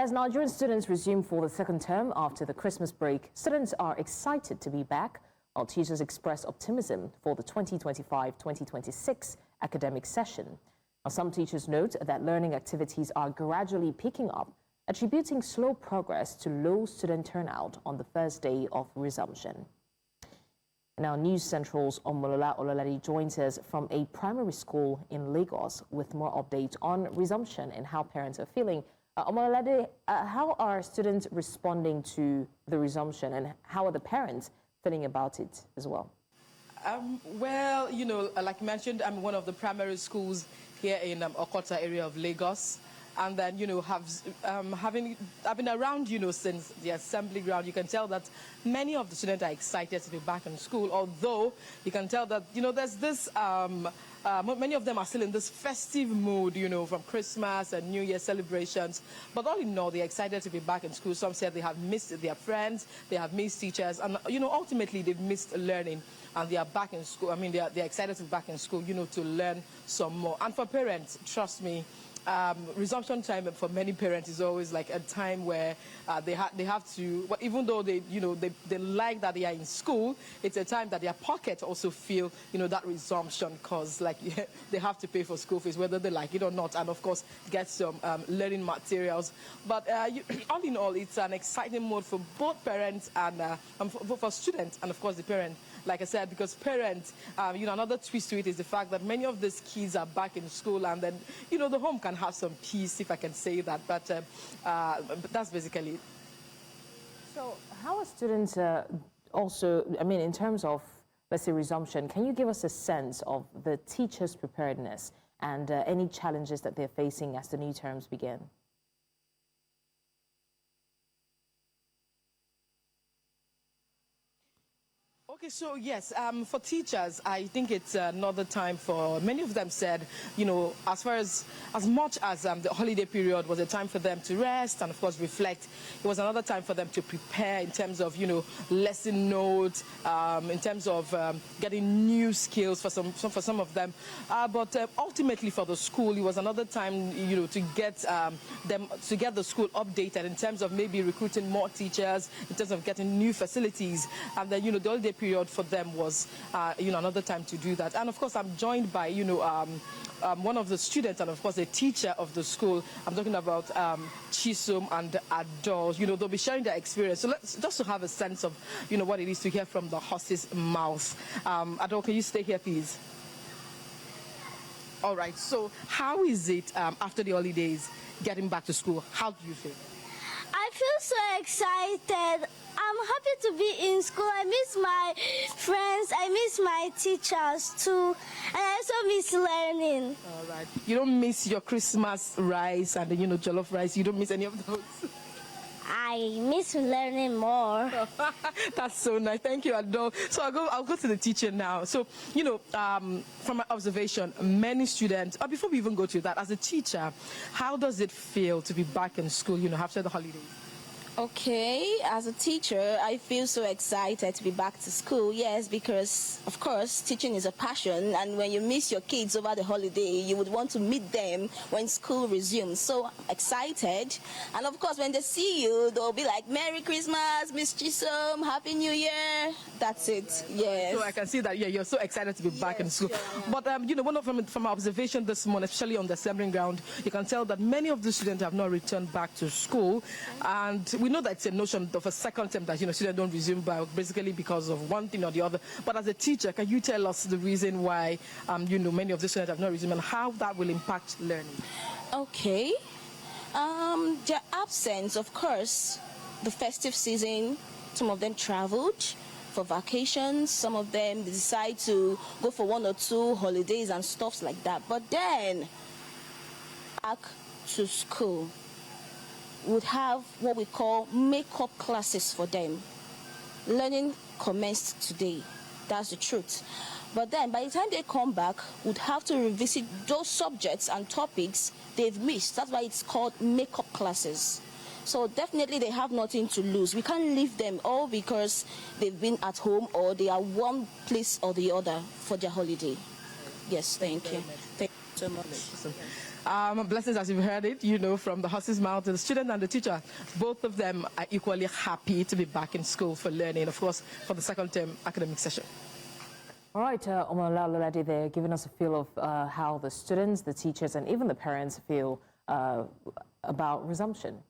As Nigerian students resume for the second term after the Christmas break, students are excited to be back, while teachers express optimism for the 2025-2026 academic session. Now, some teachers note that learning activities are gradually picking up, attributing slow progress to low student turnout on the first day of resumption. Now, News Central's Omolola Ololade joins us from a primary school in Lagos with more updates on resumption and how parents are feeling. Omolade, how are students responding to the resumption, and how are the parents feeling about it as well? Well, you know, like you mentioned, I'm one of the primary schools here in Okota area of Lagos. And then, you know, I've been around, you know, since the assembly ground. You can tell that many of the students are excited to be back in school, although you can tell that, you know, there's this, many of them are still in this festive mood, you know, from Christmas and New Year celebrations. But all in all, they're excited to be back in school. Some said they have missed their friends, they have missed teachers, and, you know, ultimately they've missed learning. And they are back in school. I mean, they're excited to be back in school, you know, to learn some more. And for parents, trust me, resumption time for many parents is always like a time where they have to, well, even though they like that they are in school, it's a time that their pockets also feel, you know, that resumption, because like they have to pay for school fees whether they like it or not, and of course get some learning materials. But all in all, it's an exciting mode for both parents and for students, and of course the parent. Like I said, because parents, you know, another twist to it is the fact that many of these kids are back in school, and then, you know, the home can have some peace, if I can say that. But that's basically it. So how are students also, I mean, in terms of, let's say, resumption, can you give us a sense of the teachers' preparedness and any challenges that they're facing as the new terms begin? Okay, so yes, for teachers, I think it's another time for, many of them said, you know, as much as the holiday period was a time for them to rest and of course reflect, it was another time for them to prepare in terms of, you know, lesson notes, in terms of getting new skills for some of them. But ultimately for the school, it was another time, you know, to get the school updated in terms of maybe recruiting more teachers, in terms of getting new facilities, and then, you know, the holiday period for them was, you know, another time to do that. And of course, I'm joined by, you know, one of the students and of course a teacher of the school. I'm talking about Chisom and Adol. You know, they'll be sharing their experience. So let's just to have a sense of, you know, what it is to hear from the horse's mouth. Adol, can you stay here, please? All right. So how is it after the holidays getting back to school? How do you feel? I feel so excited. I'm happy to be in school. I miss my friends. I miss my teachers too. And I also miss learning. All right. You don't miss your Christmas rice and, you know, jollof rice. You don't miss any of those? I miss learning more. That's so nice. Thank you, Adol. So I'll go to the teacher now. So, you know, from my observation, many students, before we even go to that, as a teacher, how does it feel to be back in school, you know, after the holidays? Okay, as a teacher, I feel so excited to be back to school. Yes, because, of course, teaching is a passion, and when you miss your kids over the holiday, you would want to meet them when school resumes. So excited. And, of course, when they see you, they'll be like, Merry Christmas, Miss Chisom, Happy New Year. That's it, yes. So I can see that, yeah, you're so excited to be back in school. Sure. But, you know, from my observation this morning, especially on the assembly ground, you can tell that many of the students have not returned back to school. And we know that it's a notion of a second term that, you know, students don't resume basically because of one thing or the other. But as a teacher, can you tell us the reason why, you know, many of the students have not resumed and how that will impact learning? Okay. Their absence, of course, the festive season, some of them traveled for vacations, some of them decide to go for 1 or 2 holidays and stuff like that. But then, back to school, would have what we call makeup classes for them. Learning commenced today. That's the truth. But then by the time they come back, would have to revisit those subjects and topics they've missed. That's why it's called makeup classes. So definitely they have nothing to lose. We can't leave them all because they've been at home or they are one place or the other for their holiday. Yes, thank you. Thank you so much. Blessings, as you've heard it, you know, from the horse's mouth to the student and the teacher. Both of them are equally happy to be back in school for learning, of course, for the second term academic session. All right, Omolola, Ololade, they're giving us a feel of how the students, the teachers, and even the parents feel about resumption.